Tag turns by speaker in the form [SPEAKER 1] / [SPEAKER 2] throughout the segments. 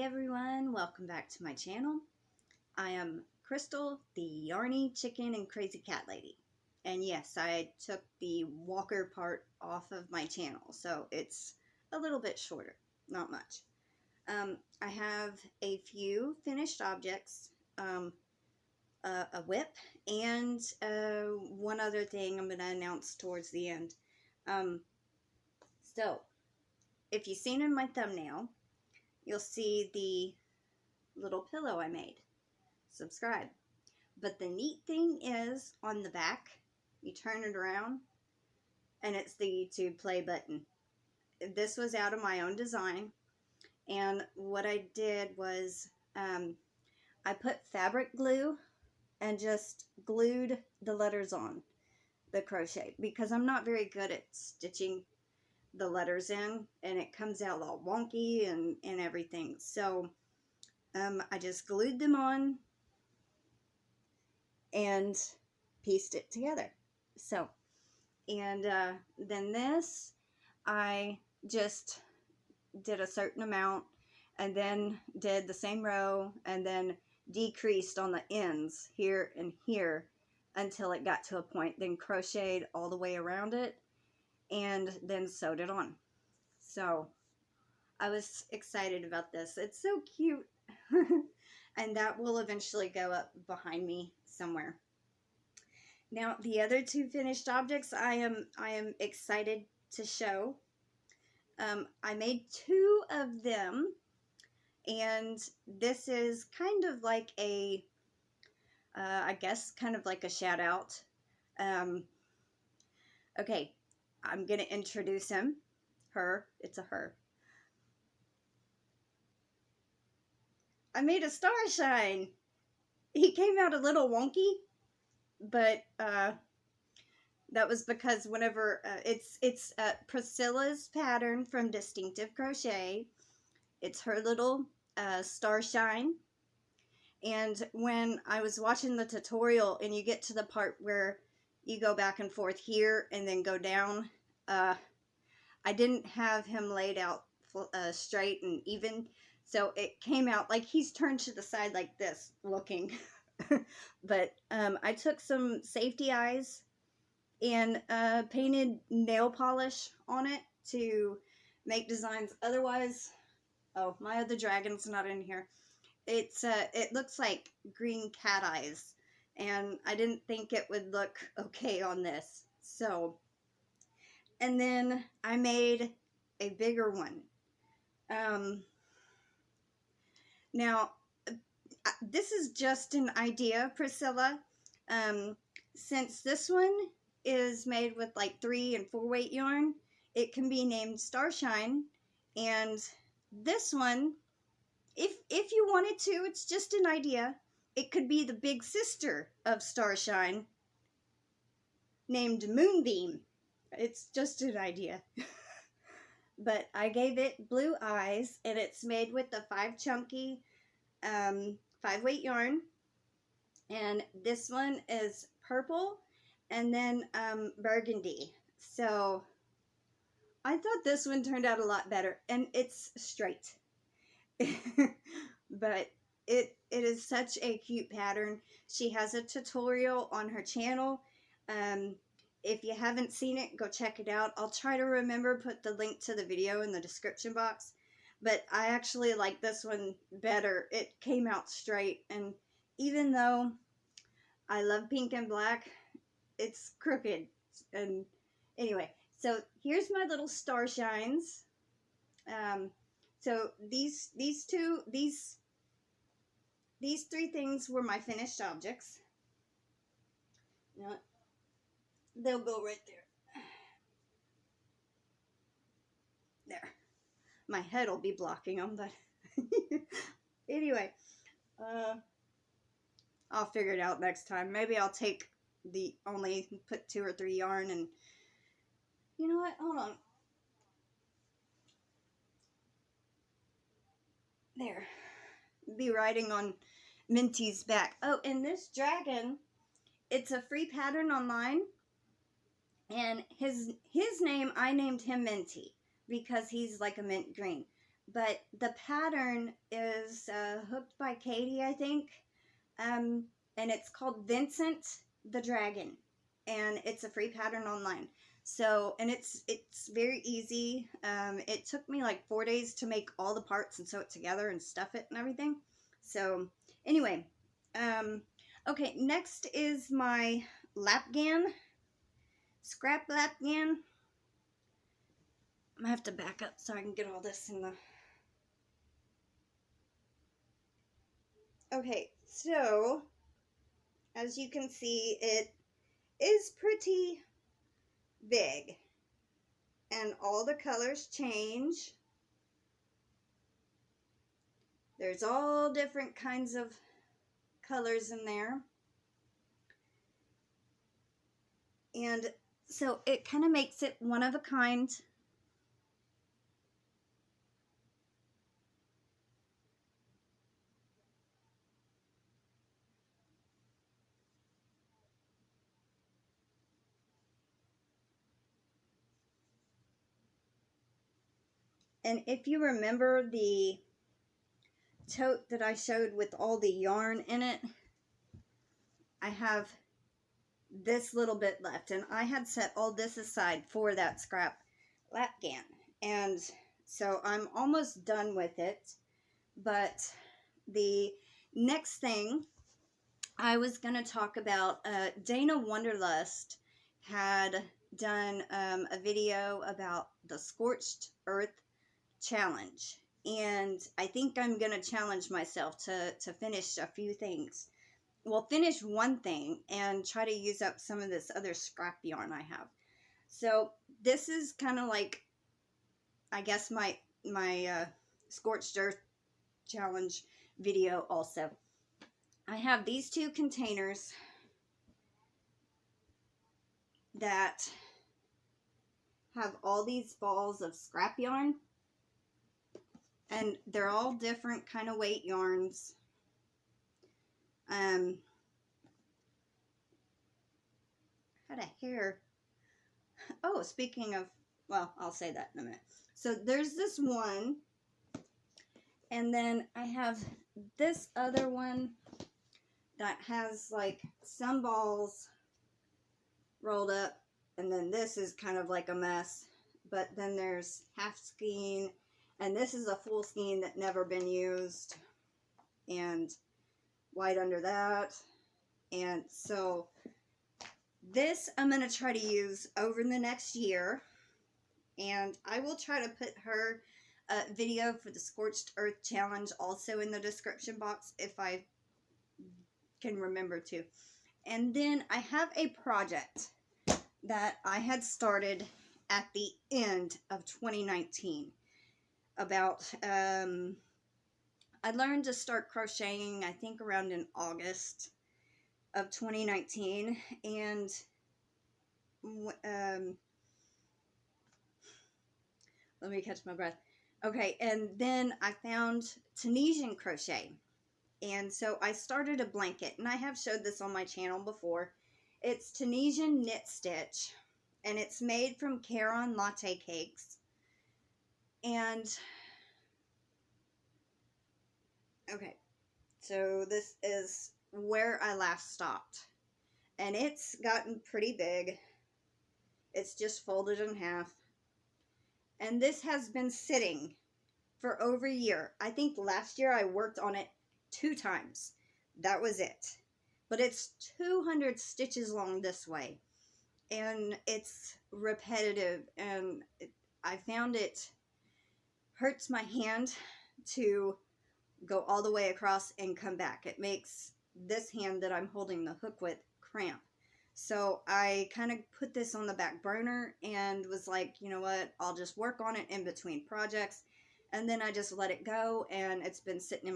[SPEAKER 1] Hey everyone, welcome back to my channel. I am Crystal, the Yarny Chicken and Crazy Cat Lady. And yes, I took the walker part off of my channel, so it's a little bit shorter, not much. I have a few finished objects, a whip, and one other thing I'm going to announce towards the end. So, if you've seen in my thumbnail, you'll see the little pillow I made. Subscribe. But the neat thing is, on the back, you turn it around, and it's the YouTube play button. This was out of my own design, and what I did was, I put fabric glue and just glued the letters on the crochet, because I'm not very good at stitching the letters in, and it comes out all wonky and everything. So, I just glued them on and pieced it together. So, and then this, I just did a certain amount and then did the same row and then decreased on the ends here and here until it got to a point, then crocheted all the way around it and then sewed it on. So I was excited about this. It's so cute. And that will eventually go up behind me somewhere. Now, the other two finished objects I am excited to show. I made two of them, and this is kind of like a, I guess, kind of like a shout out. Okay, I'm going to introduce him. Her. It's a her. I made a Starshine. He came out a little wonky, but that was because whenever it's Priscilla's pattern from Distinctive Crochet. It's her little Starshine. And when I was watching the tutorial and you get to the part where you go back and forth here and then go down, I didn't have him laid out straight and even, so it came out like he's turned to the side like this looking. But I took some safety eyes and painted nail polish on it to make designs. Otherwise, oh, my other dragon's not in here. It's it looks like green cat eyes, and I didn't think it would look okay on this. So, and then I made a bigger one. Now, this is just an idea, Priscilla. Since this one is made with like 3 and 4 weight yarn, it can be named Starshine, and this one, if you wanted to, it's just an idea, it could be the big sister of Starshine named Moonbeam. It's just an idea. But I gave it blue eyes, and it's made with the 5 chunky 5 weight yarn, and this one is purple and then burgundy. So I thought this one turned out a lot better, and it's straight. But it is such a cute pattern. She has a tutorial on her channel. If you haven't seen it, go check it out. I'll try to remember put the link to the video in the description box. But I actually like this one better. It came out straight, and even though I love pink and black, it's crooked. And anyway, so here's my little Starshines. So these 3 things were my finished objects. Now, they'll go right there. There. My head will be blocking them, but anyway, I'll figure it out next time. Maybe I'll only put 2 or 3 yarn, and you know what? Hold on. There. Be riding on Minty's back. Oh, and this dragon, it's a free pattern online, and his name, I named him Minty because he's like a mint green. but the pattern is hooked by Katie, I think. And it's called Vincent the Dragon, and it's a free pattern online. So, and it's very easy. It took me like 4 days to make all the parts and sew it together and stuff it and everything. So, anyway, okay, next is my Lapgan, scrap Lapgan. I'm gonna have to back up so I can get all this in the... Okay, so as you can see, it is pretty big, and all the colors change. There's all different kinds of colors in there, and so it kind of makes it one of a kind. And if you remember the tote that I showed with all the yarn in it, I have this little bit left, and I had set all this aside for that scrap Lapgan, and so I'm almost done with it. But the next thing I was going to talk about, Dana Wanderlust had done a video about the Scorched Earth Challenge, and I think I'm going to challenge myself to finish a few things. Well, finish one thing and try to use up some of this other scrap yarn I have. So this is kind of like, I guess, my Scorched Earth Challenge video also. I have these two containers that have all these balls of scrap yarn, and they're all different kind of weight yarns. Had a hair. Oh, speaking of, well, I'll say that in a minute. So there's this one, and then I have this other one that has like some balls rolled up, and then this is kind of like a mess. But then there's half skein, and this is a full skein that never been used, and white under that. And so this I'm going to try to use over the next year, and I will try to put her video for the Scorched Earth Challenge also in the description box if I can remember to. And then I have a project that I had started at the end of 2019 about, I learned to start crocheting, I think, around in August of 2019, and let me catch my breath. Okay, and then I found Tunisian crochet, and so I started a blanket, and I have showed this on my channel before. It's Tunisian knit stitch, and it's made from Caron latte cakes. And okay, so this is where I last stopped, and it's gotten pretty big. It's just folded in half, and this has been sitting for over a year. I think last year I worked on it 2 times. That was it. But it's 200 stitches long this way, and it's repetitive, and I found it hurts my hand to go all the way across and come back. It makes this hand that I'm holding the hook with cramp. So I kind of put this on the back burner and was like, you know what, I'll just work on it in between projects. And then I just let it go, and it's been sitting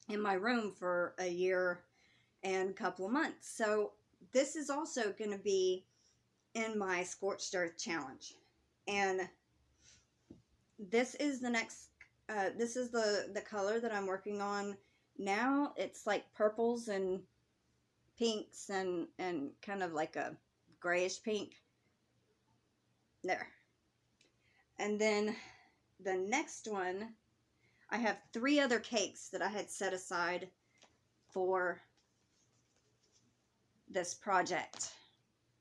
[SPEAKER 1] in my room for a year and a couple of months. So this is also going to be in my Scorched Earth Challenge. And this is the next, this is the color that I'm working on now. It's like purples and pinks and kind of like a grayish pink. There. And then the next one, I have 3 other cakes that I had set aside for this project.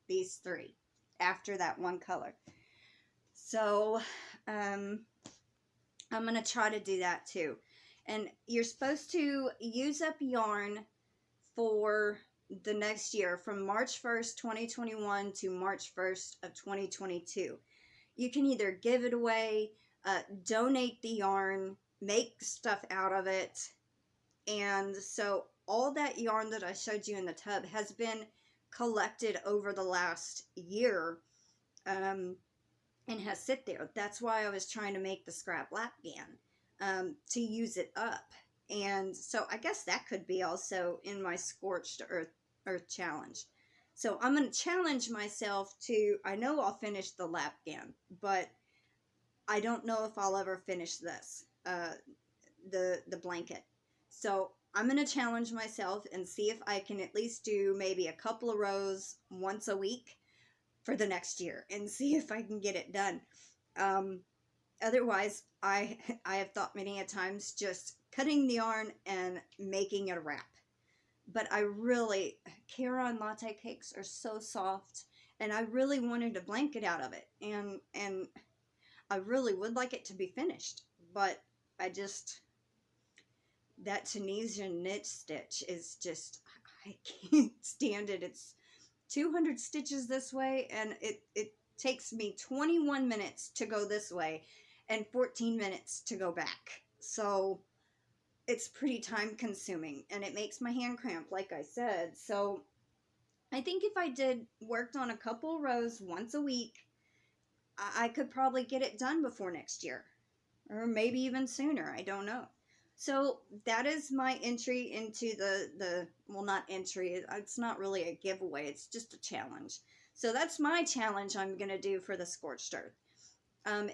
[SPEAKER 1] These 3 after that one color. So I'm going to try to do that too. And you're supposed to use up yarn for the next year from March 1st, 2021 to March 1st of 2022. You can either give it away, donate the yarn, make stuff out of it. And so all that yarn that I showed you in the tub has been collected over the last year and has sit there. That's why I was trying to make the scrap Lapgan to use it up. And so I guess that could be also in my Scorched Earth challenge. So I'm going to challenge myself to, I know I'll finish the Lapgan, but I don't know if I'll ever finish this, the blanket. So I'm going to challenge myself and see if I can at least do maybe a couple of rows once a week for the next year and see if I can get it done. Otherwise, I have thought many a times just cutting the yarn and making it a wrap. But I really, Caron latte cakes are so soft, and I really wanted a blanket out of it, and I really would like it to be finished, but I just, that Tunisian knit stitch is just, I can't stand it. It's 200 stitches this way, and it takes me 21 minutes to go this way and 14 minutes to go back. So it's pretty time consuming, and it makes my hand cramp, like I said. So I think if I worked on a couple rows once a week, I could probably get it done before next year, or maybe even sooner. I don't know. So that is my entry into the well, not entry, it's not really a giveaway, it's just a challenge. So that's my challenge I'm going to do for the Scorched Earth.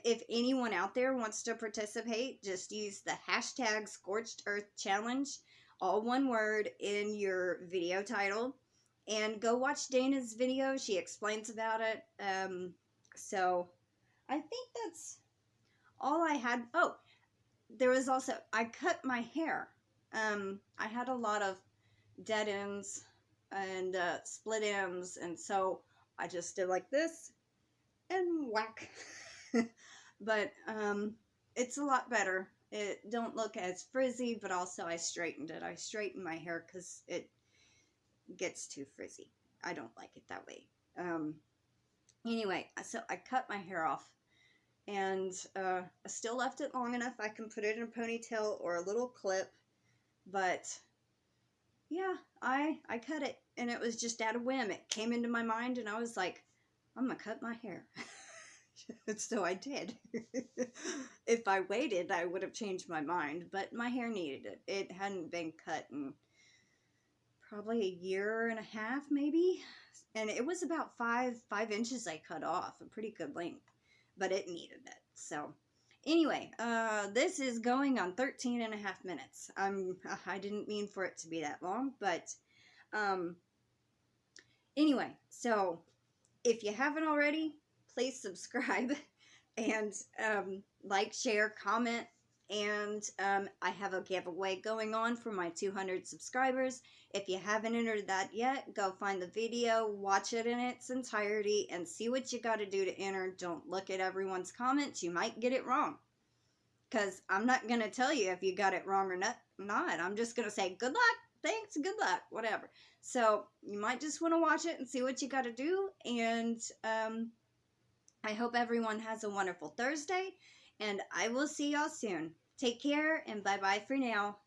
[SPEAKER 1] If anyone out there wants to participate, just use the hashtag Scorched Earth Challenge, all one word, in your video title, and go watch Dana's video. She explains about it. So I think that's all I had. Oh, there was also, I cut my hair. I had a lot of dead ends and split ends, and so I just did like this and whack. But it's a lot better. It don't look as frizzy, but also I straightened it. I straightened my hair because it gets too frizzy. I don't like it that way. Anyway, so I cut my hair off, and I still left it long enough I can put it in a ponytail or a little clip, but yeah, I cut it, and it was just out of whim. It came into my mind, and I was like, I'm gonna cut my hair. So I did. If I waited, I would have changed my mind, but my hair needed it. It hadn't been cut in probably a year and a half, maybe, and it was about 5 inches I cut off, a pretty good length, but it needed it. So anyway, this is going on 13 and a half minutes. I didn't mean for it to be that long, but anyway, so if you haven't already, please subscribe and like, share, comment, and I have a giveaway going on for my 200 subscribers. If you haven't entered that yet, go find the video, watch it in its entirety, and see what you got to do to enter. Don't look at everyone's comments. You might get it wrong, because I'm not going to tell you if you got it wrong or not. I'm just going to say good luck, thanks, good luck, whatever. So you might just want to watch it and see what you got to do, and I hope everyone has a wonderful Thursday, and I will see y'all soon. Take care, and bye-bye for now.